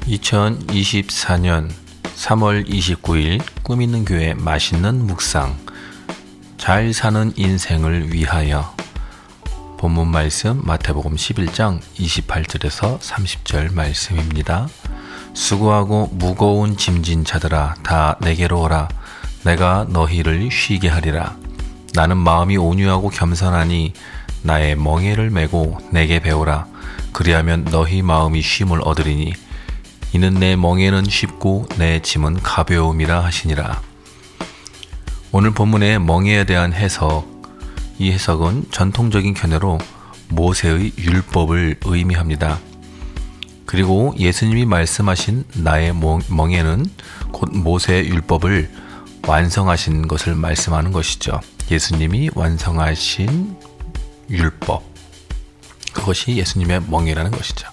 2024년 3월 29일 꿈 있는 교회 맛있는 묵상, 잘 사는 인생을 위하여. 본문 말씀 마태복음 11장 28절에서 30절 말씀입니다. 수고하고 무거운 짐진 자들아 다 내게로 오라. 내가 너희를 쉬게 하리라. 나는 마음이 온유하고 겸손하니 나의 멍에를 메고 내게 배우라. 그리하면 너희 마음이 쉼을 얻으리니 이는 내 멍에는 쉽고 내 짐은 가벼움이라 하시니라. 오늘 본문의 멍에에 대한 해석, 이 해석은 전통적인 견해로 모세의 율법을 의미합니다. 그리고 예수님이 말씀하신 나의 멍에는 곧 모세의 율법을 완성하신 것을 말씀하는 것이죠. 예수님이 완성하신 율법, 그것이 예수님의 멍에라는 것이죠.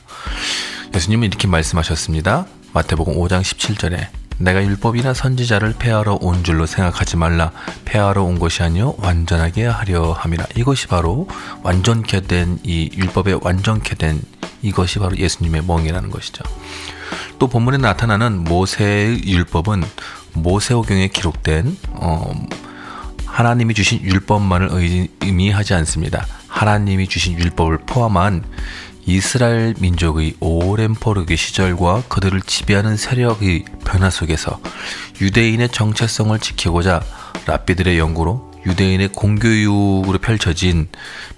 예수님은 이렇게 말씀하셨습니다. 마태복음 5장 17절에 내가 율법이나 선지자를 폐하러 온 줄로 생각하지 말라. 폐하러 온 것이 아니요 완전하게 하려 함이라. 이것이 바로 완전케 된, 이 율법에 완전케 된 이것이 바로 예수님의 멍에라는 것이죠. 또 본문에 나타나는 모세의 율법은 모세오경에 기록된 하나님이 주신 율법만을 의미하지 않습니다. 하나님이 주신 율법을 포함한 이스라엘 민족의 오랜 포로기 시절과 그들을 지배하는 세력의 변화 속에서 유대인의 정체성을 지키고자 랍비들의 연구로 유대인의 공교육으로 펼쳐진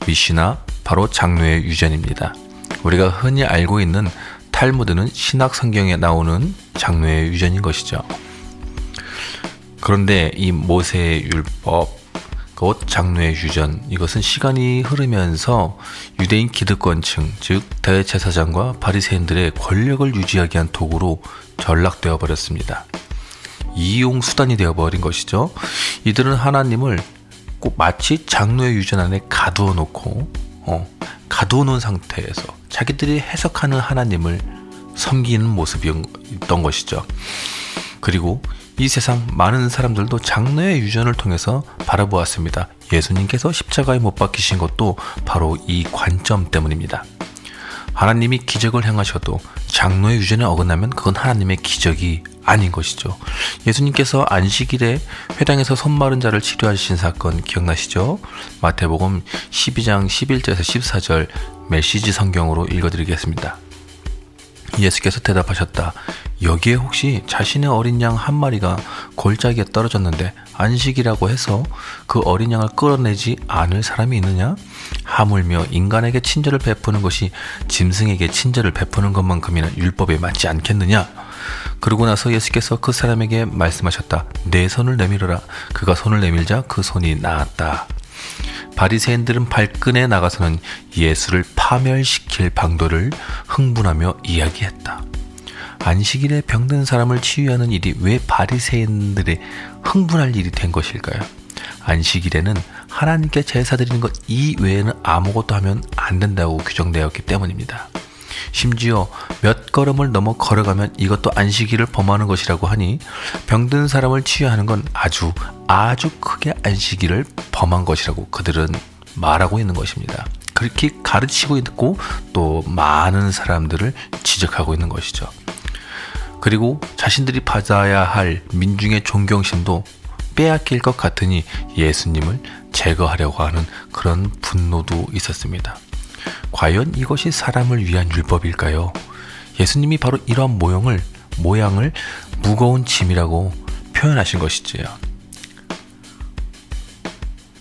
미시나, 바로 장로의 유전입니다. 우리가 흔히 알고 있는 탈무드는 신학 성경에 나오는 장로의 유전인 것이죠. 그런데 이 모세의 율법, 곧 장로의 유전, 이것은 시간이 흐르면서 유대인 기득권층, 즉 대제사장과 바리새인들의 권력을 유지하기 위한 도구로 전락되어 버렸습니다. 이용 수단이 되어버린 것이죠. 이들은 하나님을 꼭 마치 장로의 유전 안에 가두어 놓은 상태에서 자기들이 해석하는 하나님을 섬기는 모습이었던 것이죠. 그리고 이 세상 많은 사람들도 장로의 유전을 통해서 바라보았습니다. 예수님께서 십자가에 못 박히신 것도 바로 이 관점 때문입니다. 하나님이 기적을 행하셔도 장로의 유전에 어긋나면 그건 하나님의 기적이 아닌 것이죠. 예수님께서 안식일에 회당에서 손 마른 자를 치료하신 사건 기억나시죠? 마태복음 12장 11절에서 14절 메시지 성경으로 읽어드리겠습니다. 예수께서 대답하셨다. 여기에 혹시 자신의 어린 양 한 마리가 골짜기에 떨어졌는데 안식이라고 해서 그 어린 양을 끌어내지 않을 사람이 있느냐? 하물며 인간에게 친절을 베푸는 것이 짐승에게 친절을 베푸는 것만큼이나 율법에 맞지 않겠느냐? 그러고 나서 예수께서 그 사람에게 말씀하셨다. 내 손을 내밀어라. 그가 손을 내밀자 그 손이 나았다. 바리새인들은 발끈해 나가서는 예수를 파멸시킬 방도를 흥분하며 이야기했다. 안식일에 병든 사람을 치유하는 일이 왜 바리새인들의 흥분할 일이 된 것일까요? 안식일에는 하나님께 제사 드리는 것 이외에는 아무것도 하면 안 된다고 규정되었기 때문입니다. 심지어 몇 걸음을 넘어 걸어가면 이것도 안식일을 범하는 것이라고 하니 병든 사람을 치유하는 건 아주 크게 안식일을 범한 것이라고 그들은 말하고 있는 것입니다. 그렇게 가르치고 있고 또 많은 사람들을 지적하고 있는 것이죠. 그리고 자신들이 받아야 할 민중의 존경심도 빼앗길 것 같으니 예수님을 제거하려고 하는 그런 분노도 있었습니다. 과연 이것이 사람을 위한 율법일까요? 예수님이 바로 이러한 모양을 무거운 짐이라고 표현하신 것이지요.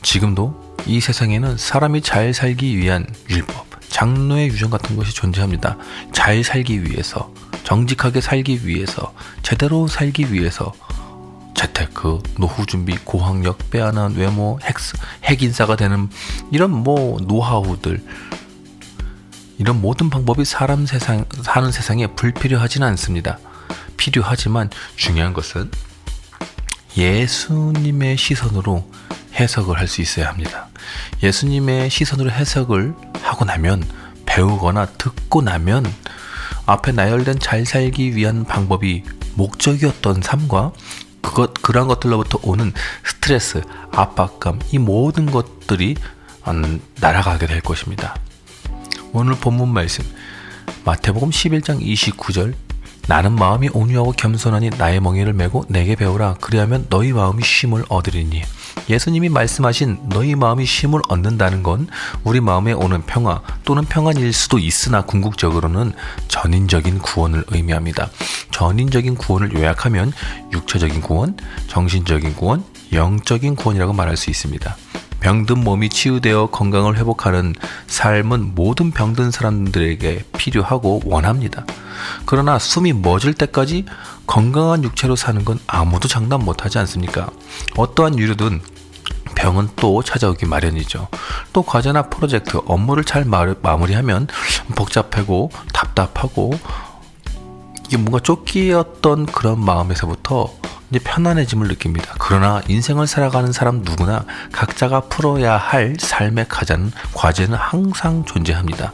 지금도 이 세상에는 사람이 잘 살기 위한 율법, 장로의 유전 같은 것이 존재합니다. 잘 살기 위해서, 정직하게 살기 위해서, 제대로 살기 위해서 재테크, 노후 준비, 고학력, 빼앗는 외모, 핵인싸가 되는 이런 노하우들, 이런 모든 방법이 사는 세상에 불필요하지는 않습니다. 필요하지만 중요한 것은 예수님의 시선으로 해석을 할 수 있어야 합니다. 예수님의 시선으로 해석을 하고 나면, 배우거나 듣고 나면 앞에 나열된 잘 살기 위한 방법이 목적이었던 삶과 그러한 것들로부터 오는 스트레스, 압박감, 이 모든 것들이 날아가게 될 것입니다. 오늘 본문 말씀 마태복음 11장 29절 나는 마음이 온유하고 겸손하니 나의 멍에를 메고 내게 배우라. 그리하면 너희 마음이 쉼을 얻으리니. 예수님이 말씀하신 너희 마음이 쉼을 얻는다는 건 우리 마음에 오는 평화 또는 평안일 수도 있으나 궁극적으로는 전인적인 구원을 의미합니다. 전인적인 구원을 요약하면 육체적인 구원, 정신적인 구원, 영적인 구원이라고 말할 수 있습니다. 병든 몸이 치유되어 건강을 회복하는 삶은 모든 병든 사람들에게 필요하고 원합니다. 그러나 숨이 멎을 때까지 건강한 육체로 사는 건 아무도 장담 못하지 않습니까? 어떠한 이유든 병은 또 찾아오기 마련이죠. 또 과제나 프로젝트, 업무를 잘 마무리하면 복잡하고 답답하고 이게 뭔가 쫓기었던 그런 마음에서부터 이제 편안해짐을 느낍니다. 그러나 인생을 살아가는 사람 누구나 각자가 풀어야 할 삶의 과제는 항상 존재합니다.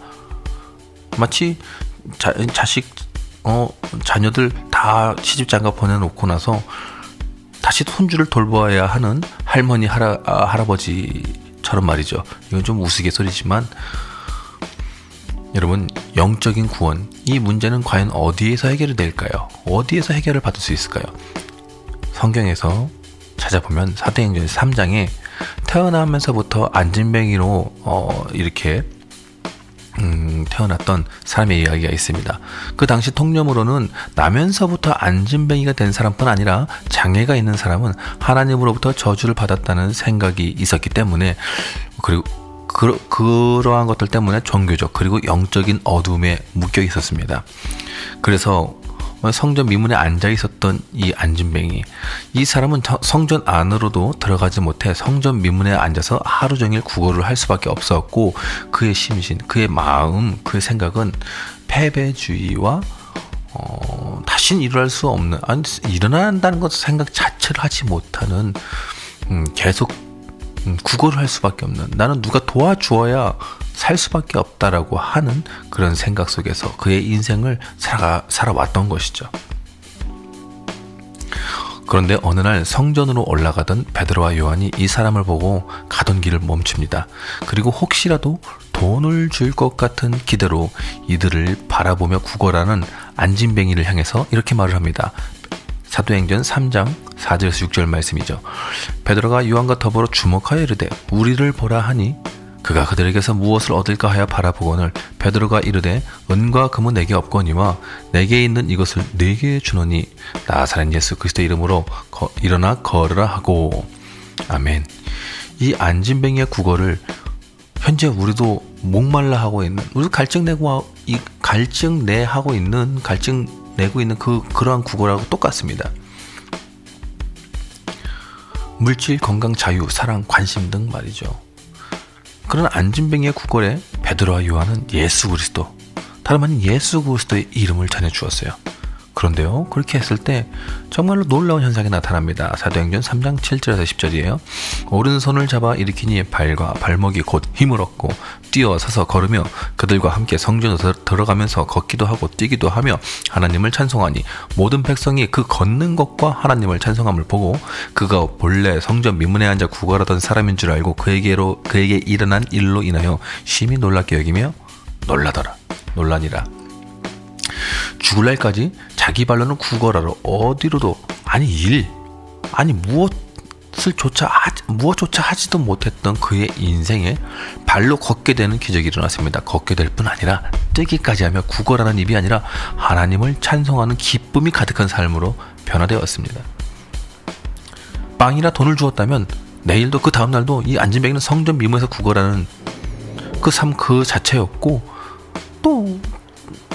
마치 자녀들 다 시집장가 보내놓고 나서 다시 손주를 돌보아야 하는 할머니, 할아버지처럼 말이죠. 이건 좀 우스갯소리지만 여러분, 영적인 구원, 이 문제는 과연 어디에서 해결이 될까요? 어디에서 해결을 받을 수 있을까요? 성경에서 찾아보면 사도행전 3장에 태어나면서부터 안진뱅이로 이렇게 태어났던 사람의 이야기가 있습니다. 그 당시 통념으로는 나면서부터 안진뱅이가 된 사람뿐 아니라 장애가 있는 사람은 하나님으로부터 저주를 받았다는 생각이 있었기 때문에, 그리고 그러한 것들 때문에 종교적 그리고 영적인 어둠에 묶여 있었습니다. 그래서 성전 미문에 앉아 있었던 이 안진뱅이, 이 사람은 성전 안으로도 들어가지 못해 성전 미문에 앉아서 하루 종일 구걸을 할 수밖에 없었고, 그의 심신, 그의 마음, 그의 생각은 패배주의와 다시는 일어날 수 없는, 아니 일어난다는 것 생각 자체를 하지 못하는, 계속 구걸을 할 수밖에 없는, 나는 누가 도와주어야 살 수밖에 없다라고 하는 그런 생각 속에서 그의 인생을 살아왔던 것이죠. 그런데 어느 날 성전으로 올라가던 베드로와 요한이 이 사람을 보고 가던 길을 멈춥니다. 그리고 혹시라도 돈을 줄 것 같은 기대로 이들을 바라보며 구걸하는 안진뱅이를 향해서 이렇게 말을 합니다. 사도행전 3장 4절에서 6절 말씀이죠. 베드로가 요한과 더불어 주목하여 이르되 우리를 보라 하니 그가 그들에게서 무엇을 얻을까 하여 바라보거늘 베드로가 이르되 은과 금은 내게 없거니와 내게 있는 이것을 네게 주노니 나사렛 예수 그리스도의 이름으로 일어나 걸으라 하고. 아멘. 이 안진뱅이의 구걸을 현재 우리도 목말라 하고 있는, 우리도 갈증 내고 있는 그러한 구걸하고 똑같습니다. 물질, 건강, 자유, 사랑, 관심 등 말이죠. 그런 안진뱅이의 구걸에 베드로와 요한은 예수 그리스도, 다름 아닌 예수 그리스도의 이름을 전해주었어요. 그런데요, 그렇게 했을 때 정말로 놀라운 현상이 나타납니다. 사도행전 3장 7절에서 10절이에요. 오른손을 잡아 일으키니 발과 발목이 곧 힘을 얻고 뛰어 서서 걸으며 그들과 함께 성전으로 들어가면서 걷기도 하고 뛰기도 하며 하나님을 찬송하니 모든 백성이 그 걷는 것과 하나님을 찬송함을 보고 그가 본래 성전 미문에 앉아 구걸하던 사람인 줄 알고 그에게 일어난 일로 인하여 심히 놀랍게 여기며 놀라니라. 죽을 날까지 자기 발로는 구걸하러 어디로도, 무엇조차 하지도 못했던 그의 인생에 발로 걷게 되는 기적이 일어났습니다. 걷게 될 뿐 아니라 뛰기까지 하며 구걸하는 입이 아니라 하나님을 찬송하는 기쁨이 가득한 삶으로 변화되었습니다. 빵이나 돈을 주었다면 내일도 그 다음날도 이 안진뱅이는 성전 미문에서 구걸하는 그 삶 그 자체였고, 또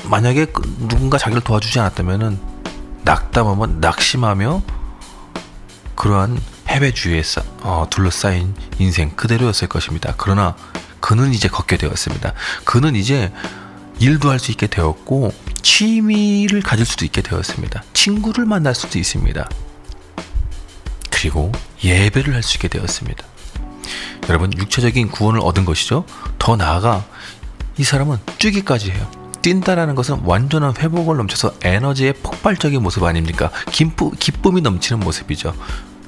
만약에 누군가 자기를 도와주지 않았다면은 낙심하며 그러한 패배주의에 둘러싸인 인생 그대로였을 것입니다. 그러나 그는 이제 걷게 되었습니다. 그는 이제 일도 할 수 있게 되었고 취미를 가질 수도 있게 되었습니다. 친구를 만날 수도 있습니다. 그리고 예배를 할 수 있게 되었습니다. 여러분, 육체적인 구원을 얻은 것이죠. 더 나아가 이 사람은 뛰기까지 해요. 뛴다라는 것은 완전한 회복을 넘쳐서 에너지의 폭발적인 모습 아닙니까? 기쁨이 넘치는 모습이죠.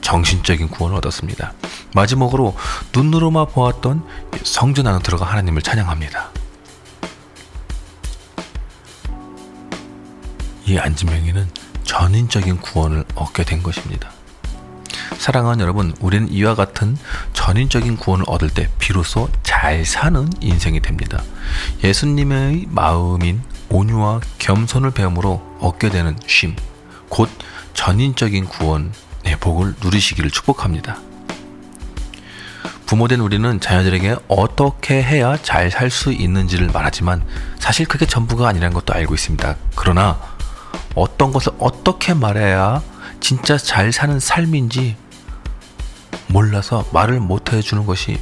정신적인 구원을 얻었습니다. 마지막으로 눈으로만 보았던 성전 안으로 들어가 하나님을 찬양합니다. 이 안진뱅이는 전인적인 구원을 얻게 된 것입니다. 사랑하는 여러분, 우리는 이와 같은 전인적인 구원을 얻을 때 비로소 잘 사는 인생이 됩니다. 예수님의 마음인 온유와 겸손을 배움으로 얻게 되는 쉼, 곧 전인적인 구원의 복을 누리시기를 축복합니다. 부모된 우리는 자녀들에게 어떻게 해야 잘 살 수 있는지를 말하지만 사실 그게 전부가 아니라는 것도 알고 있습니다. 그러나 어떤 것을 어떻게 말해야 진짜 잘 사는 삶인지 몰라서 말을 못 해주는 것이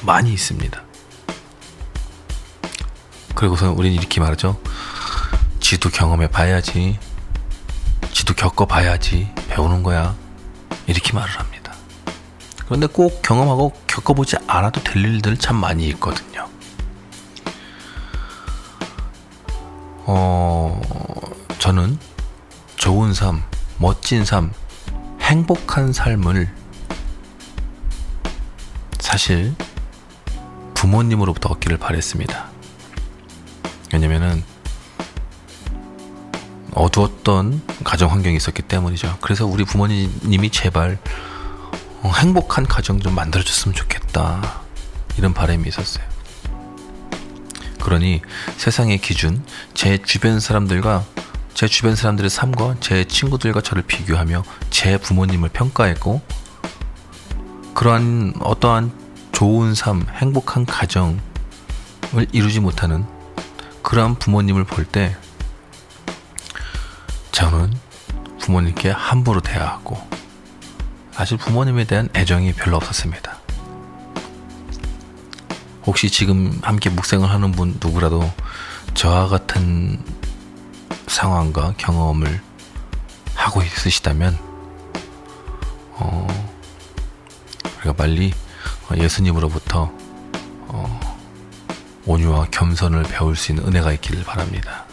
많이 있습니다. 그리고서 우리는 이렇게 말하죠. 지도 경험해 봐야지, 지도 겪어 봐야지 배우는 거야, 이렇게 말을 합니다. 그런데 꼭 경험하고 겪어보지 않아도 될 일들 참 많이 있거든요. 저는 좋은 삶, 멋진 삶, 행복한 삶을 사실 부모님으로부터 얻기를 바랬습니다. 왜냐면은 어두웠던 가정 환경이 있었기 때문이죠. 그래서 우리 부모님이 제발 행복한 가정 좀 만들어줬으면 좋겠다, 이런 바람이 있었어요. 그러니 세상의 기준, 제 주변 사람들의 삶과 제 친구들과 저를 비교하며 제 부모님을 평가했고, 그러한 어떠한 좋은 삶, 행복한 가정을 이루지 못하는 그러한 부모님을 볼 때 저는 부모님께 함부로 대하고 사실 부모님에 대한 애정이 별로 없었습니다. 혹시 지금 함께 묵상을 하는 분 누구라도 저와 같은 상황과 경험을 하고 있으시다면 우리가 빨리 예수님으로부터 온유와 겸손을 배울 수 있는 은혜가 있기를 바랍니다.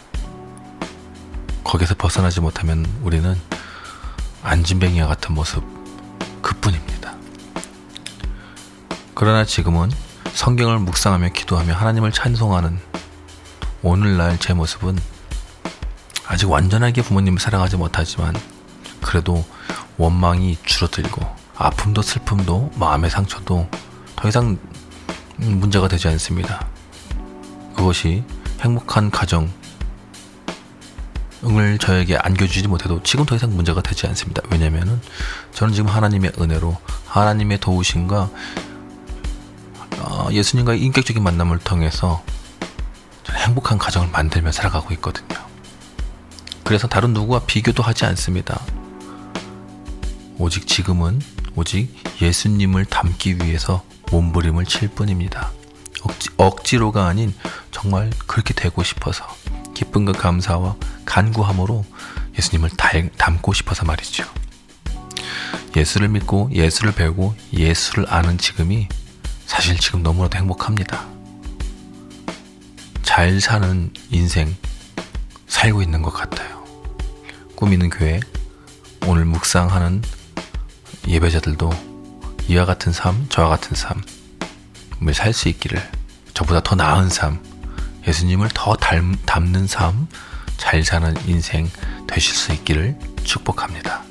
거기서 벗어나지 못하면 우리는 안진뱅이와 같은 모습 그뿐입니다. 그러나 지금은 성경을 묵상하며 기도하며 하나님을 찬송하는 오늘날 제 모습은 아직 완전하게 부모님을 사랑하지 못하지만 그래도 원망이 줄어들고 아픔도 슬픔도 마음의 상처도 더 이상 문제가 되지 않습니다. 그것이 행복한 가정을 저에게 안겨주지 못해도 지금 더 이상 문제가 되지 않습니다. 왜냐하면 저는 지금 하나님의 은혜로 하나님의 도우심과 예수님과의 인격적인 만남을 통해서 저는 행복한 가정을 만들며 살아가고 있거든요. 그래서 다른 누구와 비교도 하지 않습니다. 오직 지금은 오직 예수님을 닮기 위해서 몸부림을 칠 뿐입니다. 억지로가 아닌 정말 그렇게 되고 싶어서 기쁨과 감사와 간구함으로 예수님을 닮고 싶어서 말이죠. 예수를 믿고 예수를 배우고 예수를 아는 지금이 사실 지금 너무나도 행복합니다. 잘 사는 인생 살고 있는 것 같아요. 꿈 있는 교회, 오늘 묵상하는 예배자들도 이와 같은 삶, 저와 같은 삶을 살 수 있기를, 저보다 더 나은 삶, 예수님을 더 닮는 삶, 잘 사는 인생 되실 수 있기를 축복합니다.